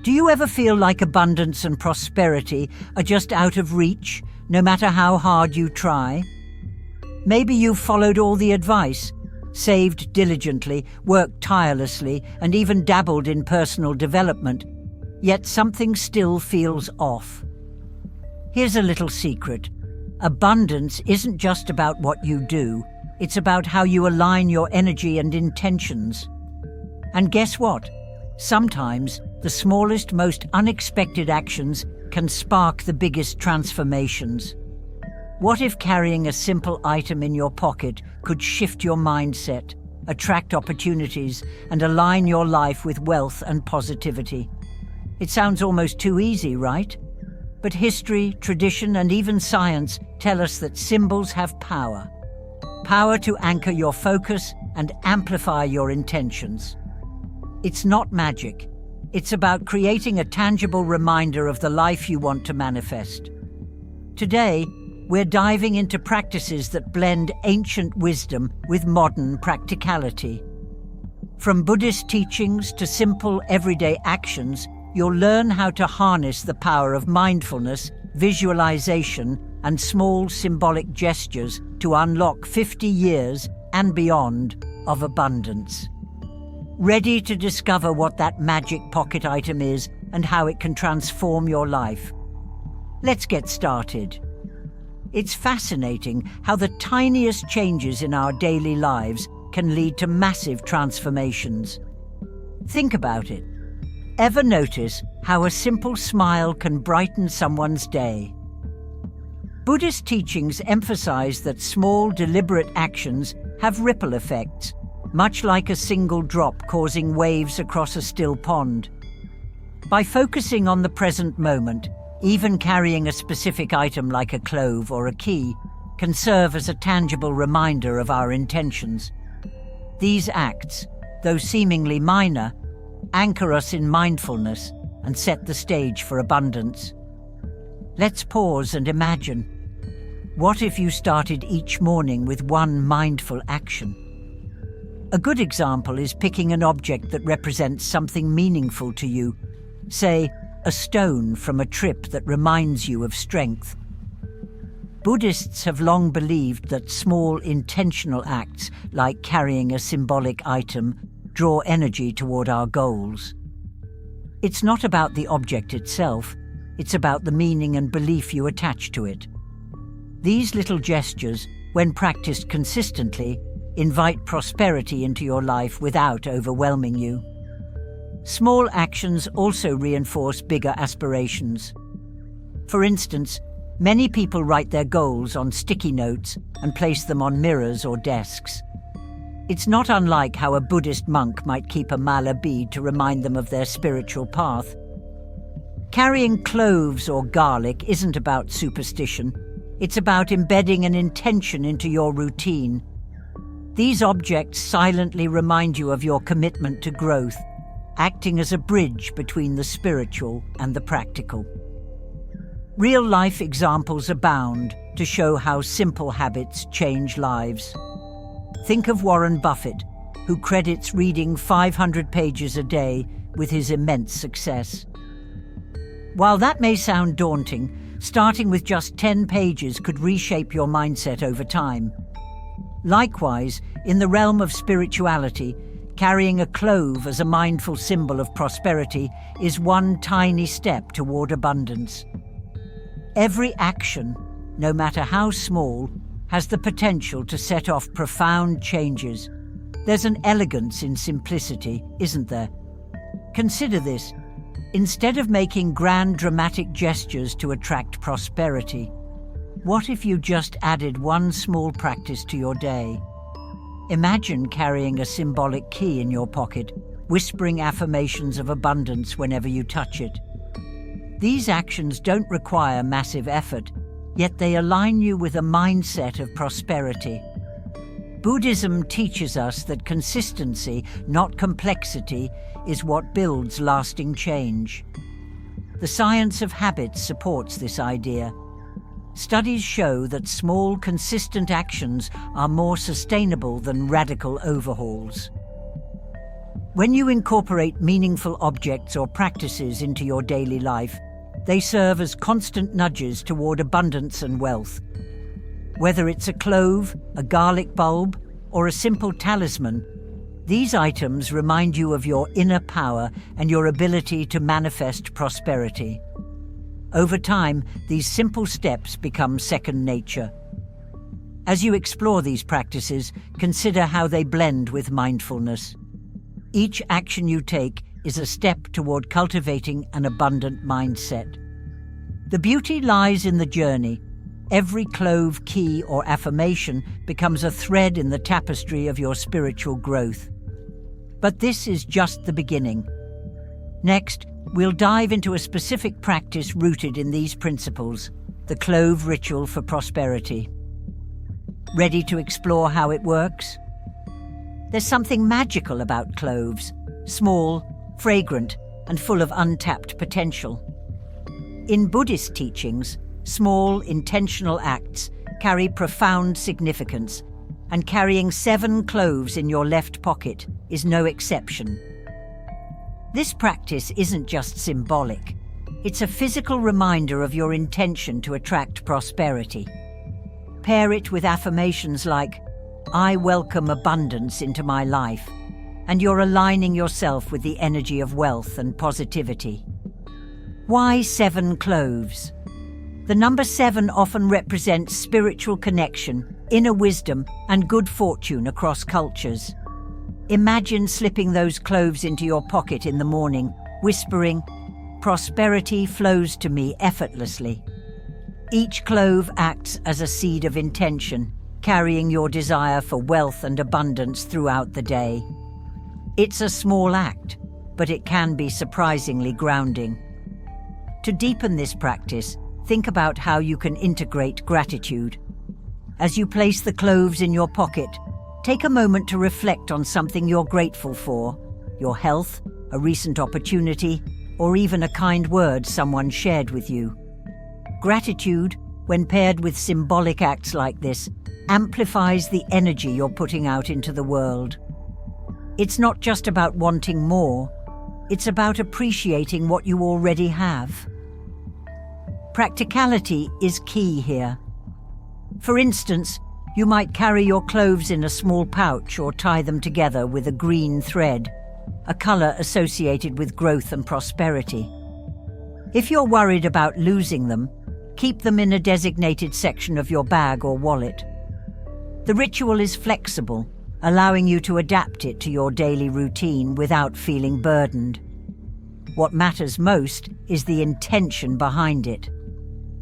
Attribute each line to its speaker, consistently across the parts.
Speaker 1: Do you ever feel like abundance and prosperity are just out of reach, no matter how hard you try? Maybe you've followed all the advice, saved diligently, worked tirelessly, and even dabbled in personal development, yet something still feels off. Here's a little secret. Abundance isn't just about what you do, it's about how you align your energy and intentions. And guess what? Sometimes the smallest, most unexpected actions can spark the biggest transformations. What if carrying a simple item in your pocket could shift your mindset, attract opportunities, and align your life with wealth and positivity? It sounds almost too easy, right? But history, tradition, and even science tell us that symbols have power. Power to anchor your focus and amplify your intentions. It's not magic. It's about creating a tangible reminder of the life you want to manifest. Today, we're diving into practices that blend ancient wisdom with modern practicality. From Buddhist teachings to simple, everyday actions, you'll learn how to harness the power of mindfulness, visualization, and small symbolic gestures to unlock 50 years and beyond of abundance. Ready to discover what that magic pocket item is and how it can transform your life? Let's get started. It's fascinating how the tiniest changes in our daily lives can lead to massive transformations. Think about it. Ever notice how a simple smile can brighten someone's day? Buddhist teachings emphasize that small, deliberate actions have ripple effects, much like a single drop causing waves across a still pond. By focusing on the present moment, even carrying a specific item like a clove or a key can serve as a tangible reminder of our intentions. These acts, though seemingly minor, anchor us in mindfulness and set the stage for abundance. Let's pause and imagine. What if you started each morning with one mindful action? A good example is picking an object that represents something meaningful to you, say, a stone from a trip that reminds you of strength. Buddhists have long believed that small intentional acts, like carrying a symbolic item, draw energy toward our goals. It's not about the object itself, it's about the meaning and belief you attach to it. These little gestures, when practiced consistently, invite prosperity into your life without overwhelming you. Small actions also reinforce bigger aspirations. For instance, many people write their goals on sticky notes and place them on mirrors or desks. It's not unlike how a Buddhist monk might keep a mala bead to remind them of their spiritual path. Carrying cloves or garlic isn't about superstition. It's about embedding an intention into your routine. These objects silently remind you of your commitment to growth, acting as a bridge between the spiritual and the practical. Real-life examples abound to show how simple habits change lives. Think of Warren Buffett, who credits reading 500 pages a day with his immense success. While that may sound daunting, starting with just 10 pages could reshape your mindset over time. Likewise, in the realm of spirituality, carrying a clove as a mindful symbol of prosperity is one tiny step toward abundance. Every action, no matter how small, has the potential to set off profound changes. There's an elegance in simplicity, isn't there? Consider this. Instead of making grand dramatic gestures to attract prosperity, what if you just added one small practice to your day? Imagine carrying a symbolic key in your pocket, whispering affirmations of abundance whenever you touch it. These actions don't require massive effort, yet they align you with a mindset of prosperity. Buddhism teaches us that consistency, not complexity, is what builds lasting change. The science of habits supports this idea. Studies show that small, consistent actions are more sustainable than radical overhauls. When you incorporate meaningful objects or practices into your daily life, they serve as constant nudges toward abundance and wealth. Whether it's a clove, a garlic bulb, or a simple talisman, these items remind you of your inner power and your ability to manifest prosperity. Over time, these simple steps become second nature. As you explore these practices, consider how they blend with mindfulness. Each action you take is a step toward cultivating an abundant mindset. The beauty lies in the journey. Every clove, key, or affirmation becomes a thread in the tapestry of your spiritual growth. But this is just the beginning. Next, we'll dive into a specific practice rooted in these principles, the clove ritual for prosperity. Ready to explore how it works? There's something magical about cloves, small, fragrant, and full of untapped potential. In Buddhist teachings, small, intentional acts carry profound significance, and carrying 7 cloves in your left pocket is no exception. This practice isn't just symbolic. It's a physical reminder of your intention to attract prosperity. Pair it with affirmations like, "I welcome abundance into my life," and you're aligning yourself with the energy of wealth and positivity. Why 7 cloves? The number 7 often represents spiritual connection, inner wisdom, and good fortune across cultures. Imagine slipping those cloves into your pocket in the morning, whispering, "Prosperity flows to me effortlessly." Each clove acts as a seed of intention, carrying your desire for wealth and abundance throughout the day. It's a small act, but it can be surprisingly grounding. To deepen this practice, think about how you can integrate gratitude. As you place the cloves in your pocket, take a moment to reflect on something you're grateful for, your health, a recent opportunity, or even a kind word someone shared with you. Gratitude, when paired with symbolic acts like this, amplifies the energy you're putting out into the world. It's not just about wanting more, it's about appreciating what you already have. Practicality is key here. For instance, you might carry your cloves in a small pouch or tie them together with a green thread, a color associated with growth and prosperity. If you're worried about losing them, keep them in a designated section of your bag or wallet. The ritual is flexible, allowing you to adapt it to your daily routine without feeling burdened. What matters most is the intention behind it.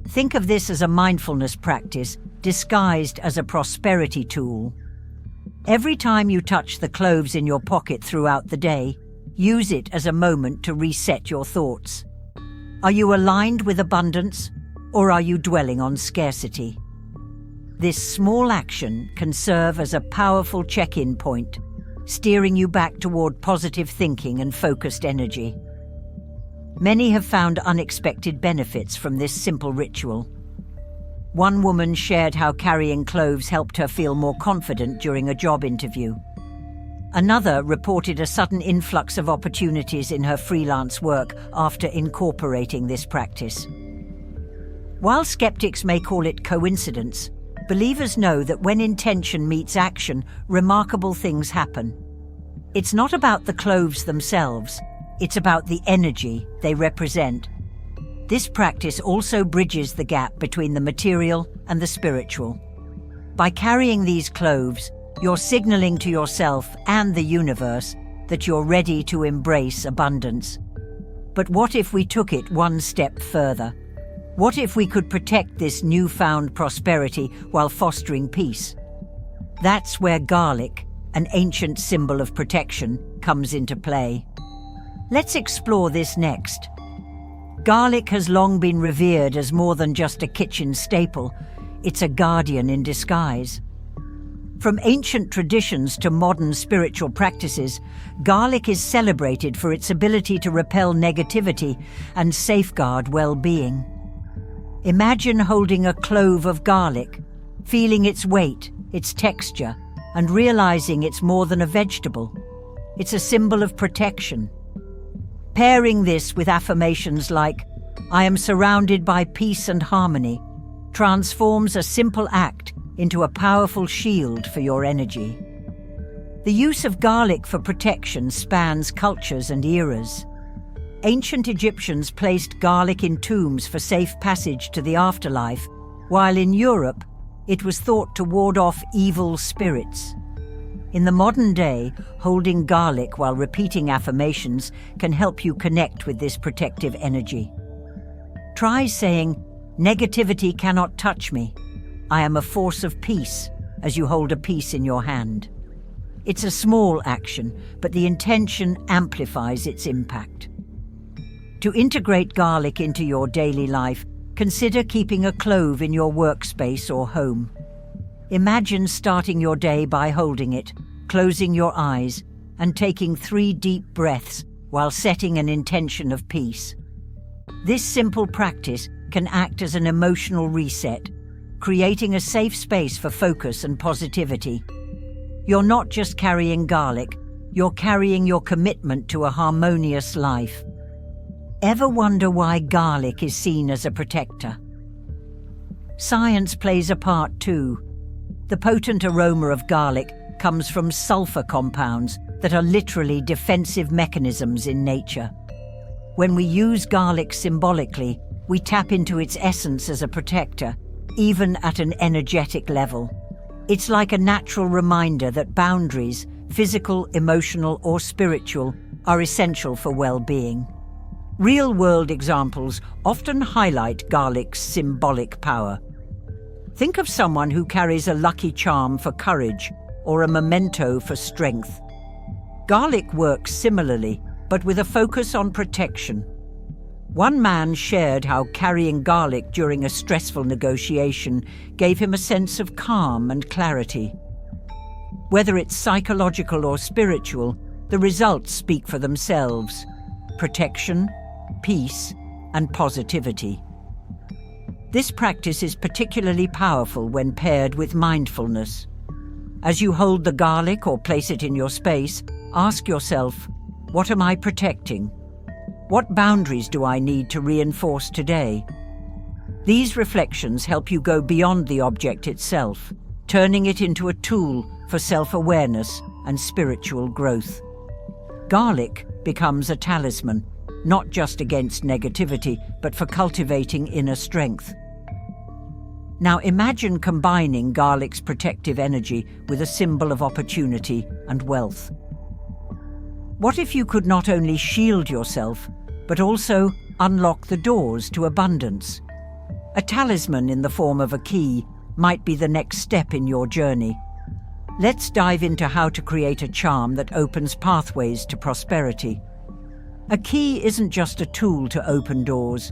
Speaker 1: Think of this as a mindfulness practice disguised as a prosperity tool. Every time you touch the cloves in your pocket throughout the day, use it as a moment to reset your thoughts. Are you aligned with abundance, or are you dwelling on scarcity? This small action can serve as a powerful check-in point, steering you back toward positive thinking and focused energy. Many have found unexpected benefits from this simple ritual. One woman shared how carrying cloves helped her feel more confident during a job interview. Another reported a sudden influx of opportunities in her freelance work after incorporating this practice. While skeptics may call it coincidence, believers know that when intention meets action, remarkable things happen. It's not about the cloves themselves, it's about the energy they represent. This practice also bridges the gap between the material and the spiritual. By carrying these cloves, you're signaling to yourself and the universe that you're ready to embrace abundance. But what if we took it one step further? What if we could protect this newfound prosperity while fostering peace? That's where garlic, an ancient symbol of protection, comes into play. Let's explore this next. Garlic has long been revered as more than just a kitchen staple. It's a guardian in disguise. From ancient traditions to modern spiritual practices, garlic is celebrated for its ability to repel negativity and safeguard well-being. Imagine holding a clove of garlic, feeling its weight, its texture, and realizing it's more than a vegetable. It's a symbol of protection. Pairing this with affirmations like, "I am surrounded by peace and harmony," transforms a simple act into a powerful shield for your energy. The use of garlic for protection spans cultures and eras. Ancient Egyptians placed garlic in tombs for safe passage to the afterlife, while in Europe, it was thought to ward off evil spirits. In the modern day, holding garlic while repeating affirmations can help you connect with this protective energy. Try saying, "Negativity cannot touch me. I am a force of peace," as you hold a piece in your hand. It's a small action, but the intention amplifies its impact. To integrate garlic into your daily life, consider keeping a clove in your workspace or home. Imagine starting your day by holding it, closing your eyes, and taking 3 deep breaths while setting an intention of peace. This simple practice can act as an emotional reset, creating a safe space for focus and positivity. You're not just carrying garlic, you're carrying your commitment to a harmonious life. Ever wonder why garlic is seen as a protector? Science plays a part too. The potent aroma of garlic comes from sulfur compounds that are literally defensive mechanisms in nature. When we use garlic symbolically, we tap into its essence as a protector, even at an energetic level. It's like a natural reminder that boundaries, physical, emotional, or spiritual, are essential for well-being. Real-world examples often highlight garlic's symbolic power. Think of someone who carries a lucky charm for courage or a memento for strength. Garlic works similarly, but with a focus on protection. One man shared how carrying garlic during a stressful negotiation gave him a sense of calm and clarity. Whether it's psychological or spiritual, the results speak for themselves: protection, peace, and positivity. This practice is particularly powerful when paired with mindfulness. As you hold the garlic or place it in your space, ask yourself, what am I protecting? What boundaries do I need to reinforce today? These reflections help you go beyond the object itself, turning it into a tool for self-awareness and spiritual growth. Garlic becomes a talisman, not just against negativity, but for cultivating inner strength. Now imagine combining garlic's protective energy with a symbol of opportunity and wealth. What if you could not only shield yourself, but also unlock the doors to abundance? A talisman in the form of a key might be the next step in your journey. Let's dive into how to create a charm that opens pathways to prosperity. A key isn't just a tool to open doors.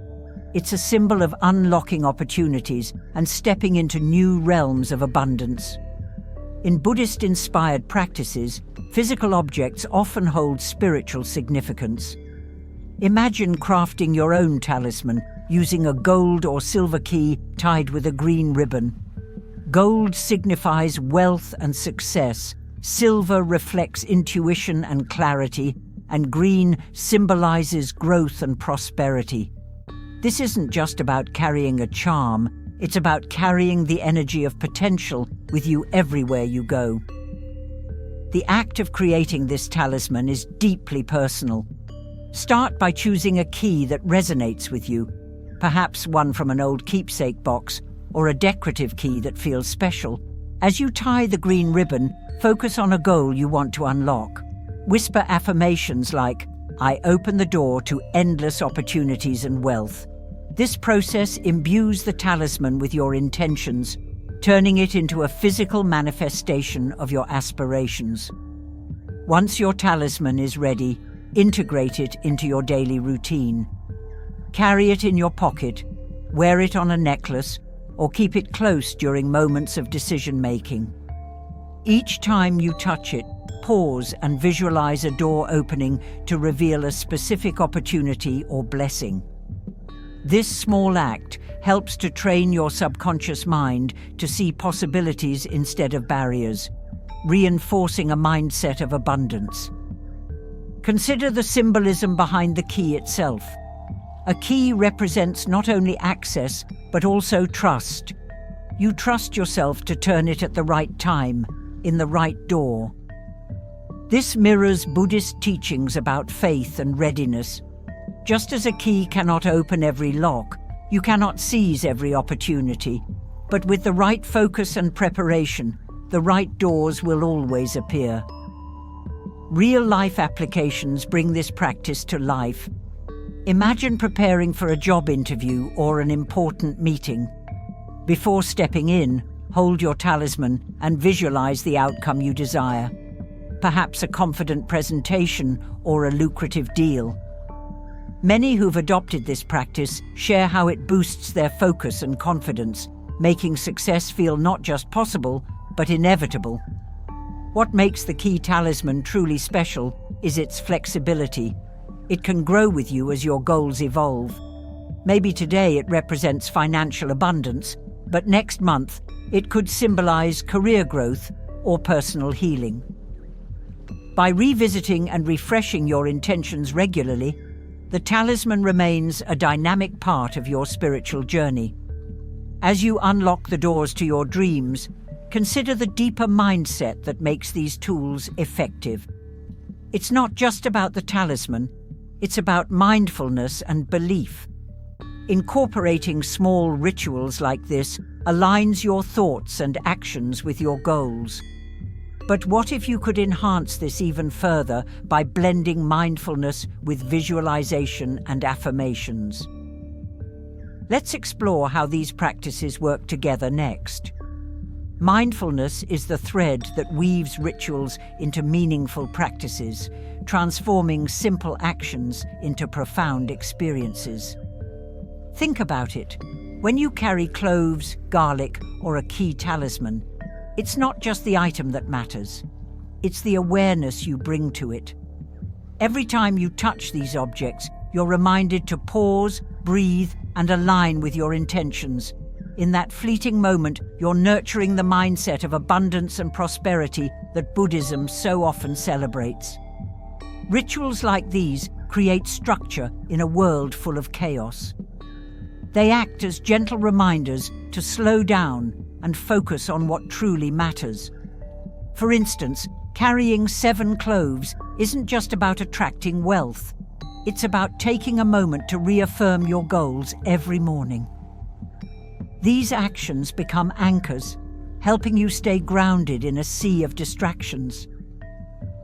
Speaker 1: It's a symbol of unlocking opportunities and stepping into new realms of abundance. In Buddhist-inspired practices, physical objects often hold spiritual significance. Imagine crafting your own talisman using a gold or silver key tied with a green ribbon. Gold signifies wealth and success, silver reflects intuition and clarity, and green symbolizes growth and prosperity. This isn't just about carrying a charm, it's about carrying the energy of potential with you everywhere you go. The act of creating this talisman is deeply personal. Start by choosing a key that resonates with you, perhaps one from an old keepsake box or a decorative key that feels special. As you tie the green ribbon, focus on a goal you want to unlock. Whisper affirmations like, "I open the door to endless opportunities and wealth." This process imbues the talisman with your intentions, turning it into a physical manifestation of your aspirations. Once your talisman is ready, integrate it into your daily routine. Carry it in your pocket, wear it on a necklace, or keep it close during moments of decision-making. Each time you touch it, pause and visualize a door opening to reveal a specific opportunity or blessing. This small act helps to train your subconscious mind to see possibilities instead of barriers, reinforcing a mindset of abundance. Consider the symbolism behind the key itself. A key represents not only access, but also trust. You trust yourself to turn it at the right time, in the right door. This mirrors Buddhist teachings about faith and readiness. Just as a key cannot open every lock, you cannot seize every opportunity, but with the right focus and preparation, the right doors will always appear. Real-life applications bring this practice to life. Imagine preparing for a job interview or an important meeting. Before stepping in, hold your talisman and visualize the outcome you desire. Perhaps a confident presentation or a lucrative deal. Many who've adopted this practice share how it boosts their focus and confidence, making success feel not just possible, but inevitable. What makes the key talisman truly special is its flexibility. It can grow with you as your goals evolve. Maybe today it represents financial abundance, but next month it could symbolize career growth or personal healing. By revisiting and refreshing your intentions regularly, the talisman remains a dynamic part of your spiritual journey. As you unlock the doors to your dreams, consider the deeper mindset that makes these tools effective. It's not just about the talisman, it's about mindfulness and belief. Incorporating small rituals like this aligns your thoughts and actions with your goals. But what if you could enhance this even further by blending mindfulness with visualization and affirmations? Let's explore how these practices work together next. Mindfulness is the thread that weaves rituals into meaningful practices, transforming simple actions into profound experiences. Think about it. When you carry cloves, garlic, or a key talisman, it's not just the item that matters. It's the awareness you bring to it. Every time you touch these objects, you're reminded to pause, breathe, and align with your intentions. In that fleeting moment, you're nurturing the mindset of abundance and prosperity that Buddhism so often celebrates. Rituals like these create structure in a world full of chaos. They act as gentle reminders to slow down and focus on what truly matters. For instance, carrying 7 cloves isn't just about attracting wealth. It's about taking a moment to reaffirm your goals every morning. These actions become anchors, helping you stay grounded in a sea of distractions.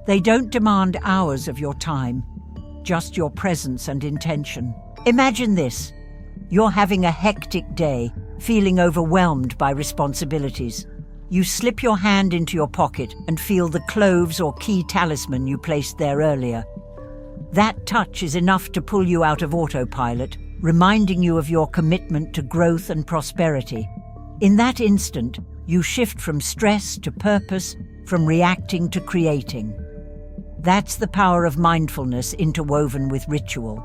Speaker 1: They don't demand hours of your time, just your presence and intention. Imagine this. You're having a hectic day, feeling overwhelmed by responsibilities. You slip your hand into your pocket and feel the cloves or key talisman you placed there earlier. That touch is enough to pull you out of autopilot, reminding you of your commitment to growth and prosperity. In that instant, you shift from stress to purpose, from reacting to creating. That's the power of mindfulness interwoven with ritual.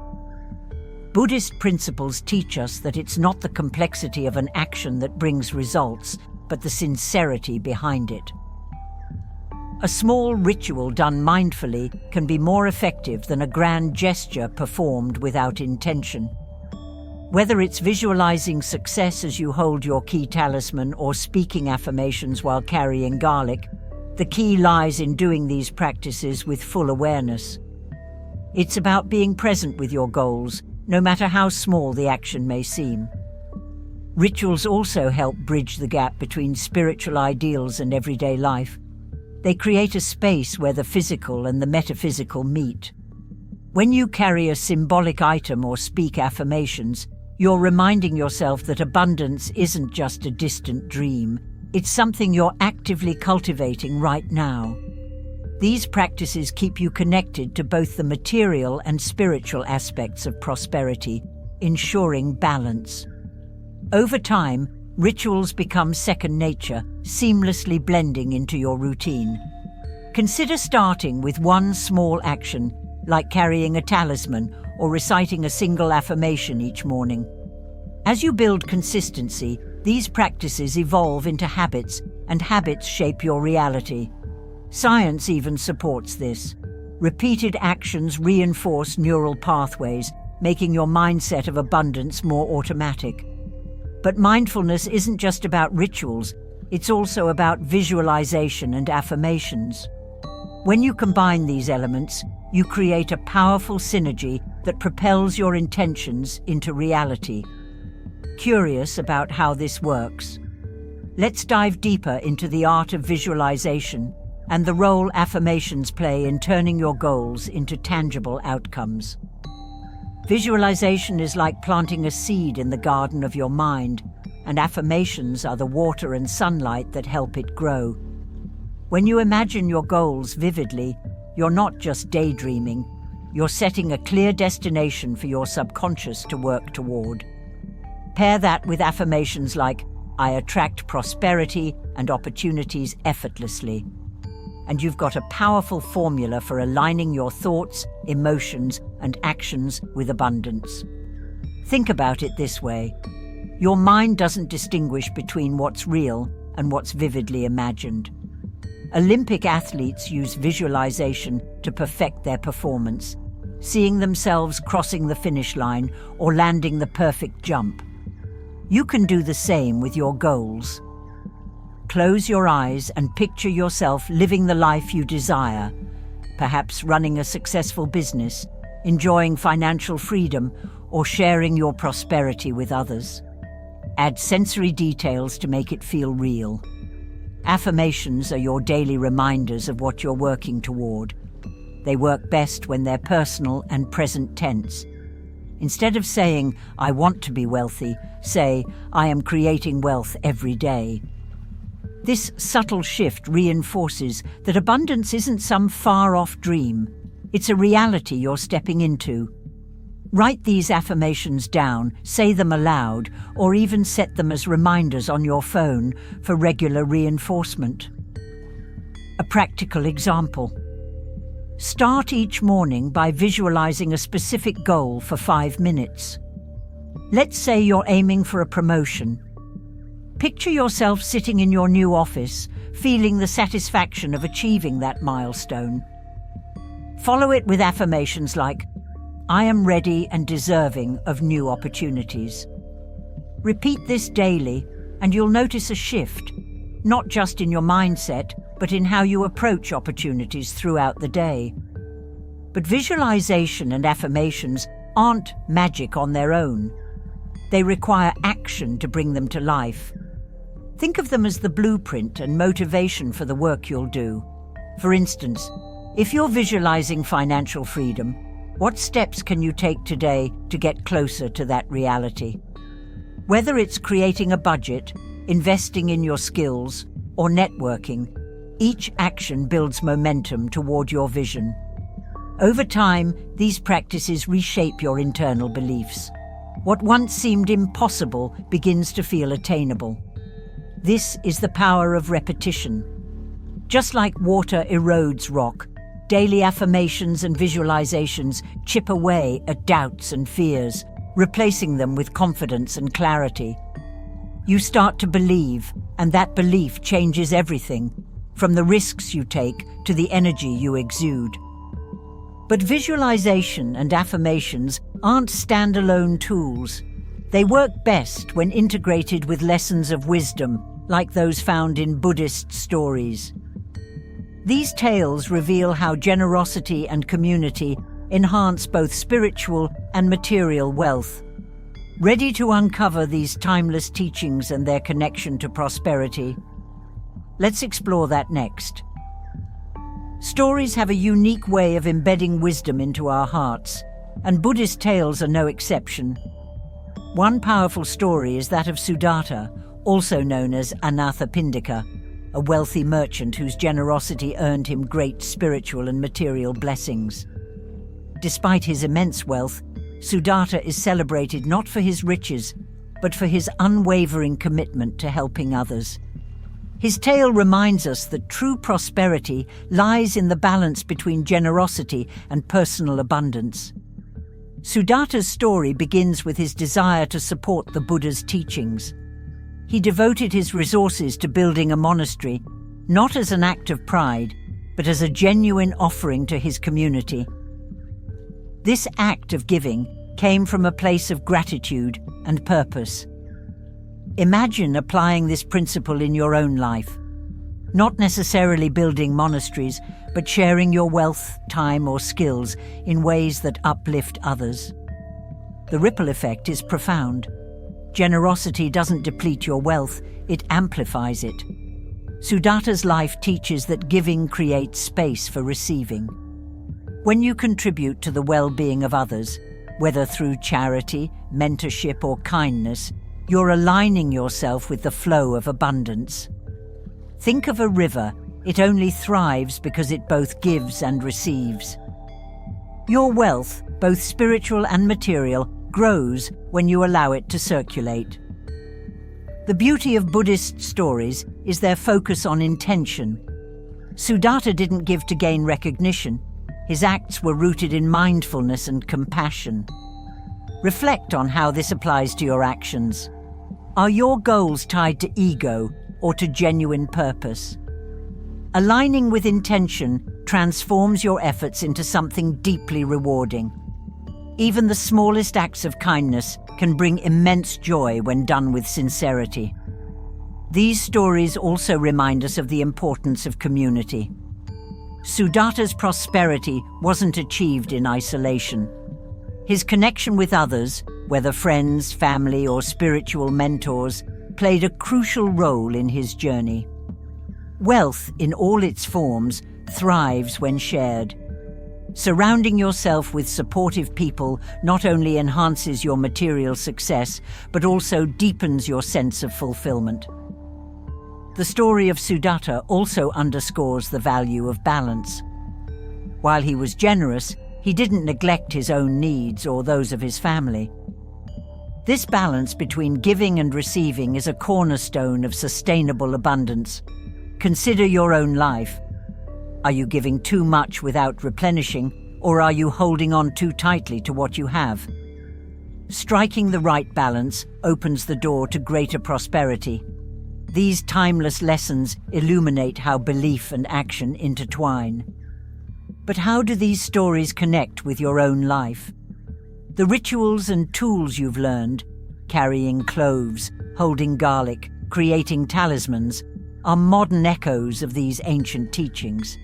Speaker 1: Buddhist principles teach us that it's not the complexity of an action that brings results, but the sincerity behind it. A small ritual done mindfully can be more effective than a grand gesture performed without intention. Whether it's visualizing success as you hold your key talisman or speaking affirmations while carrying garlic, the key lies in doing these practices with full awareness. It's about being present with your goals, no matter how small the action may seem. Rituals also help bridge the gap between spiritual ideals and everyday life. They create a space where the physical and the metaphysical meet. When you carry a symbolic item or speak affirmations, you're reminding yourself that abundance isn't just a distant dream. It's something you're actively cultivating right now. These practices keep you connected to both the material and spiritual aspects of prosperity, ensuring balance. Over time, rituals become second nature, seamlessly blending into your routine. Consider starting with one small action, like carrying a talisman or reciting a single affirmation each morning. As you build consistency, these practices evolve into habits, and habits shape your reality. Science even supports this. Repeated actions reinforce neural pathways, making your mindset of abundance more automatic. But mindfulness isn't just about rituals, it's also about visualization and affirmations. When you combine these elements, you create a powerful synergy that propels your intentions into reality. Curious about how this works? Let's dive deeper into the art of visualization and the role affirmations play in turning your goals into tangible outcomes. Visualization is like planting a seed in the garden of your mind, and affirmations are the water and sunlight that help it grow. When you imagine your goals vividly, you're not just daydreaming, you're setting a clear destination for your subconscious to work toward. Pair that with affirmations like, "I attract prosperity and opportunities effortlessly," and you've got a powerful formula for aligning your thoughts, emotions, and actions with abundance. Think about it this way. Your mind doesn't distinguish between what's real and what's vividly imagined. Olympic athletes use visualization to perfect their performance, seeing themselves crossing the finish line or landing the perfect jump. You can do the same with your goals. Close your eyes and picture yourself living the life you desire, perhaps running a successful business, enjoying financial freedom, or sharing your prosperity with others. Add sensory details to make it feel real. Affirmations are your daily reminders of what you're working toward. They work best when they're personal and present tense. Instead of saying, "I want to be wealthy," say, "I am creating wealth every day." This subtle shift reinforces that abundance isn't some far-off dream. It's a reality you're stepping into. Write these affirmations down, say them aloud, or even set them as reminders on your phone for regular reinforcement. A practical example. Start each morning by visualizing a specific goal for 5 minutes. Let's say you're aiming for a promotion. Picture yourself sitting in your new office, feeling the satisfaction of achieving that milestone. Follow it with affirmations like, "I am ready and deserving of new opportunities." Repeat this daily, and you'll notice a shift, not just in your mindset, but in how you approach opportunities throughout the day. But visualization and affirmations aren't magic on their own. They require action to bring them to life. Think of them as the blueprint and motivation for the work you'll do. For instance, if you're visualizing financial freedom, what steps can you take today to get closer to that reality? Whether it's creating a budget, investing in your skills, or networking, each action builds momentum toward your vision. Over time, these practices reshape your internal beliefs. What once seemed impossible begins to feel attainable. This is the power of repetition. Just like water erodes rock, daily affirmations and visualizations chip away at doubts and fears, replacing them with confidence and clarity. You start to believe, and that belief changes everything, from the risks you take to the energy you exude. But visualization and affirmations aren't standalone tools. They work best when integrated with lessons of wisdom, like those found in Buddhist stories. These tales reveal how generosity and community enhance both spiritual and material wealth. Ready to uncover these timeless teachings and their connection to prosperity? Let's explore that next. Stories have a unique way of embedding wisdom into our hearts, and Buddhist tales are no exception. One powerful story is that of Siddhartha, also known as Anathapindika, a wealthy merchant whose generosity earned him great spiritual and material blessings. Despite his immense wealth, Siddhartha is celebrated not for his riches, but for his unwavering commitment to helping others. His tale reminds us that true prosperity lies in the balance between generosity and personal abundance. Siddhartha's story begins with his desire to support the Buddha's teachings. He devoted his resources to building a monastery, not as an act of pride, but as a genuine offering to his community. This act of giving came from a place of gratitude and purpose. Imagine applying this principle in your own life, not necessarily building monasteries, but sharing your wealth, time, or skills in ways that uplift others. The ripple effect is profound. Generosity doesn't deplete your wealth, it amplifies it. Sudatta's life teaches that giving creates space for receiving. When you contribute to the well-being of others, whether through charity, mentorship, or kindness, you're aligning yourself with the flow of abundance. Think of a river. It only thrives because it both gives and receives. Your wealth, both spiritual and material, grows when you allow it to circulate. The beauty of Buddhist stories is their focus on intention. Sudatta didn't give to gain recognition. His acts were rooted in mindfulness and compassion. Reflect on how this applies to your actions. Are your goals tied to ego or to genuine purpose? Aligning with intention transforms your efforts into something deeply rewarding. Even the smallest acts of kindness can bring immense joy when done with sincerity. These stories also remind us of the importance of community. Sudatta's prosperity wasn't achieved in isolation. His connection with others, whether friends, family, or spiritual mentors, played a crucial role in his journey. Wealth, in all its forms, thrives when shared. Surrounding yourself with supportive people not only enhances your material success, but also deepens your sense of fulfillment. The story of Sudatta also underscores the value of balance. While he was generous, he didn't neglect his own needs or those of his family. This balance between giving and receiving is a cornerstone of sustainable abundance. Consider your own life. Are you giving too much without replenishing, or are you holding on too tightly to what you have? Striking the right balance opens the door to greater prosperity. These timeless lessons illuminate how belief and action intertwine. But how do these stories connect with your own life? The rituals and tools you've learned, carrying cloves, holding garlic, creating talismans, are modern echoes of these ancient teachings.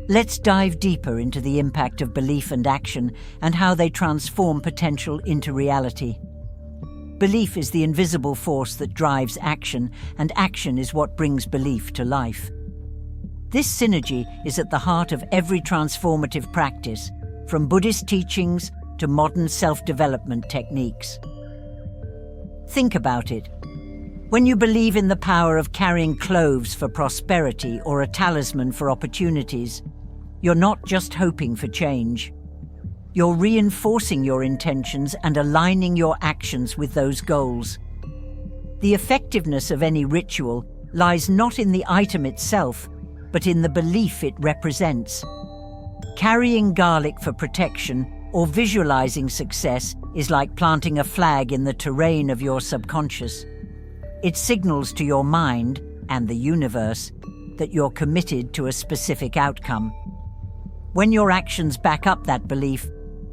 Speaker 1: Let's dive deeper into the impact of belief and action and how they transform potential into reality. Belief is the invisible force that drives action, and action is what brings belief to life. This synergy is at the heart of every transformative practice, from Buddhist teachings to modern self-development techniques. Think about it. When you believe in the power of carrying cloves for prosperity or a talisman for opportunities, you're not just hoping for change. You're reinforcing your intentions and aligning your actions with those goals. The effectiveness of any ritual lies not in the item itself, but in the belief it represents. Carrying garlic for protection or visualizing success is like planting a flag in the terrain of your subconscious. It signals to your mind and the universe that you're committed to a specific outcome. When your actions back up that belief,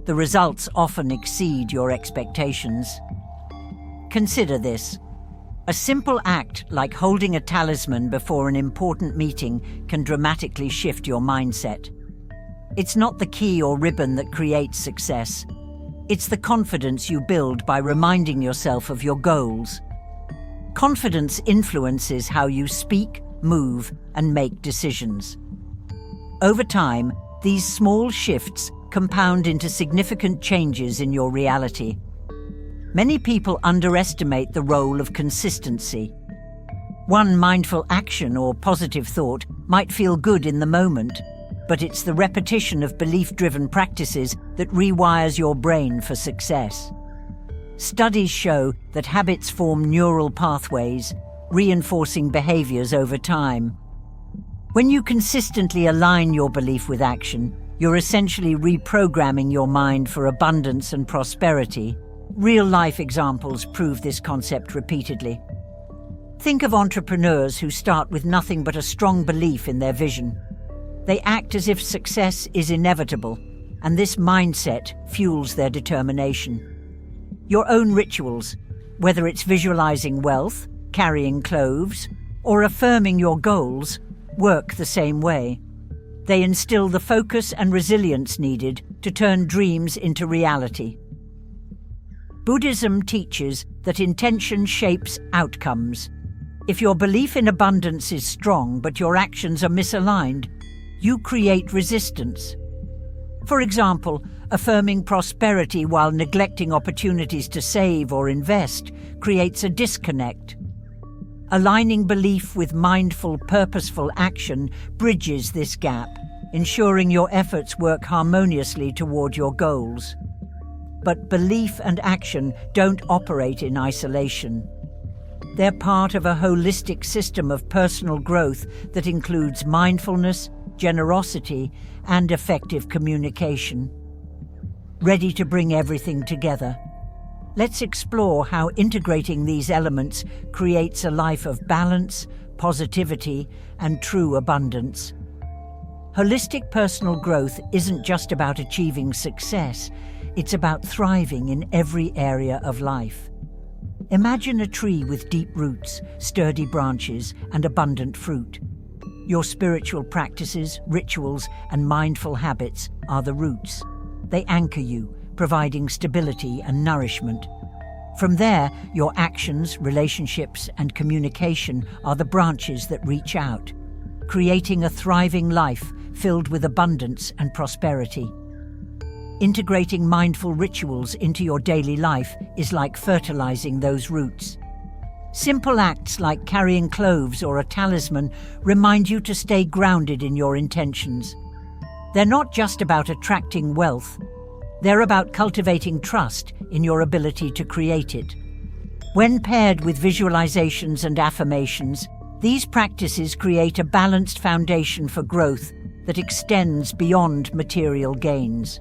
Speaker 1: the results often exceed your expectations. Consider this. A simple act like holding a talisman before an important meeting can dramatically shift your mindset. It's not the key or ribbon that creates success. It's the confidence you build by reminding yourself of your goals. Confidence influences how you speak, move, and make decisions. Over time, these small shifts compound into significant changes in your reality. Many people underestimate the role of consistency. One mindful action or positive thought might feel good in the moment, but it's the repetition of belief-driven practices that rewires your brain for success. Studies show that habits form neural pathways, reinforcing behaviors over time. When you consistently align your belief with action, you're essentially reprogramming your mind for abundance and prosperity. Real-life examples prove this concept repeatedly. Think of entrepreneurs who start with nothing but a strong belief in their vision. They act as if success is inevitable, and this mindset fuels their determination. Your own rituals, whether it's visualizing wealth, carrying cloves, or affirming your goals, work the same way. They instill the focus and resilience needed to turn dreams into reality. Buddhism teaches that intention shapes outcomes. If your belief in abundance is strong but your actions are misaligned, you create resistance. For example, affirming prosperity while neglecting opportunities to save or invest creates a disconnect. Aligning belief with mindful, purposeful action bridges this gap, ensuring your efforts work harmoniously toward your goals. But belief and action don't operate in isolation. They're part of a holistic system of personal growth that includes mindfulness, generosity, and effective communication. Ready to bring everything together? Let's explore how integrating these elements creates a life of balance, positivity, and true abundance. Holistic personal growth isn't just about achieving success, it's about thriving in every area of life. Imagine a tree with deep roots, sturdy branches, and abundant fruit. Your spiritual practices, rituals, and mindful habits are the roots. They anchor you, providing stability and nourishment. From there, your actions, relationships, and communication are the branches that reach out, creating a thriving life filled with abundance and prosperity. Integrating mindful rituals into your daily life is like fertilizing those roots. Simple acts like carrying cloves or a talisman remind you to stay grounded in your intentions. They're not just about attracting wealth, they're about cultivating trust in your ability to create it. When paired with visualizations and affirmations, these practices create a balanced foundation for growth that extends beyond material gains.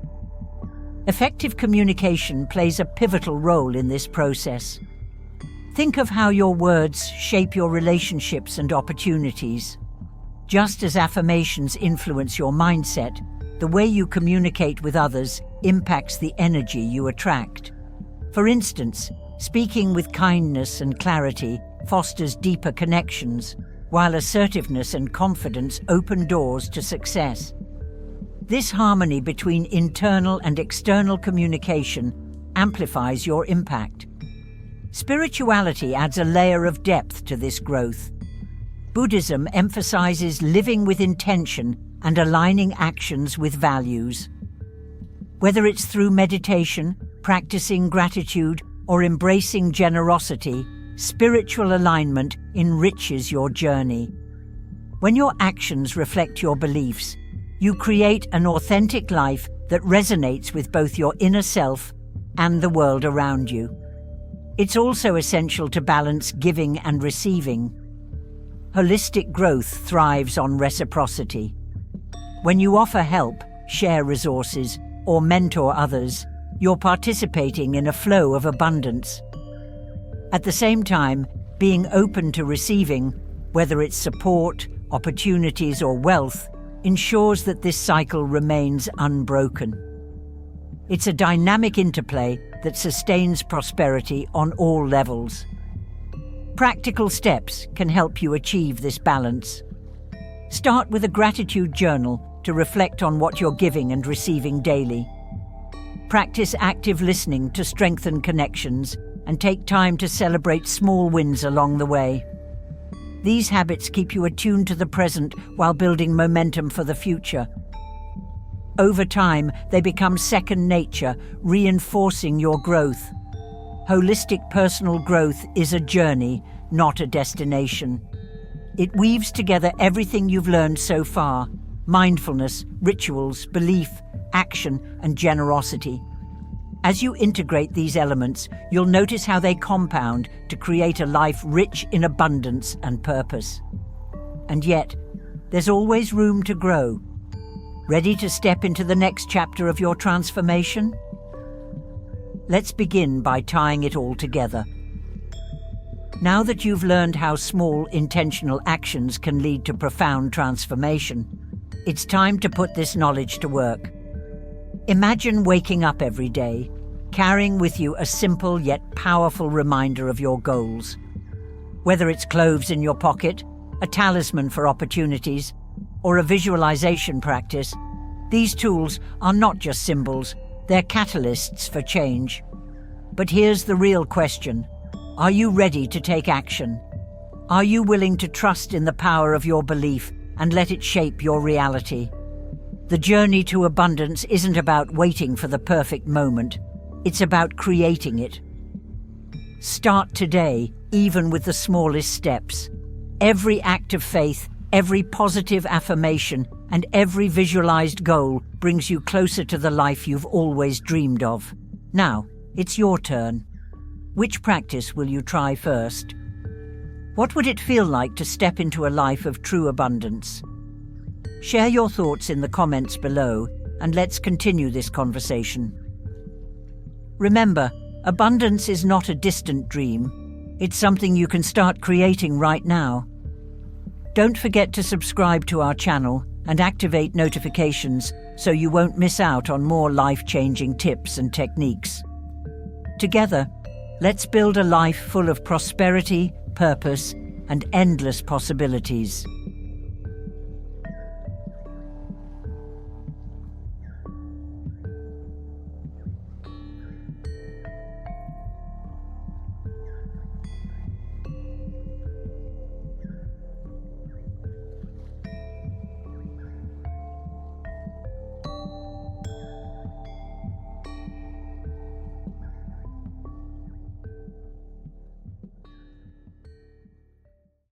Speaker 1: Effective communication plays a pivotal role in this process. Think of how your words shape your relationships and opportunities. Just as affirmations influence your mindset, the way you communicate with others impacts the energy you attract. For instance, speaking with kindness and clarity fosters deeper connections, while assertiveness and confidence open doors to success. This harmony between internal and external communication amplifies your impact. Spirituality adds a layer of depth to this growth. Buddhism emphasizes living with intention and aligning actions with values. Whether it's through meditation, practicing gratitude, or embracing generosity, spiritual alignment enriches your journey. When your actions reflect your beliefs, you create an authentic life that resonates with both your inner self and the world around you. It's also essential to balance giving and receiving. Holistic growth thrives on reciprocity. When you offer help, share resources, or mentor others, you're participating in a flow of abundance. At the same time, being open to receiving, whether it's support, opportunities, or wealth, ensures that this cycle remains unbroken. It's a dynamic interplay that sustains prosperity on all levels. Practical steps can help you achieve this balance. Start with a gratitude journal to reflect on what you're giving and receiving daily. Practice active listening to strengthen connections and take time to celebrate small wins along the way. These habits keep you attuned to the present while building momentum for the future. Over time, they become second nature, reinforcing your growth. Holistic personal growth is a journey, not a destination. It weaves together everything you've learned so far: mindfulness, rituals, belief, action, and generosity. As you integrate these elements, you'll notice how they compound to create a life rich in abundance and purpose. And yet, there's always room to grow. Ready to step into the next chapter of your transformation? Let's begin by tying it all together. Now that you've learned how small, intentional actions can lead to profound transformation, It's time to put this knowledge to work. Imagine waking up every day, carrying with you a simple yet powerful reminder of your goals. Whether it's cloves in your pocket, a talisman for opportunities, or a visualization practice, these tools are not just symbols, they're catalysts for change. But here's the real question. Are you ready to take action? Are you willing to trust in the power of your belief and let it shape your reality? The journey to abundance isn't about waiting for the perfect moment. It's about creating it. Start today, even with the smallest steps. Every act of faith, every positive affirmation, and every visualized goal brings you closer to the life you've always dreamed of. Now, it's your turn. Which practice will you try first? What would it feel like to step into a life of true abundance? Share your thoughts in the comments below, and let's continue this conversation. Remember, abundance is not a distant dream. It's something you can start creating right now. Don't forget to subscribe to our channel and activate notifications so you won't miss out on more life-changing tips and techniques. Together, let's build a life full of prosperity, purpose, and endless possibilities.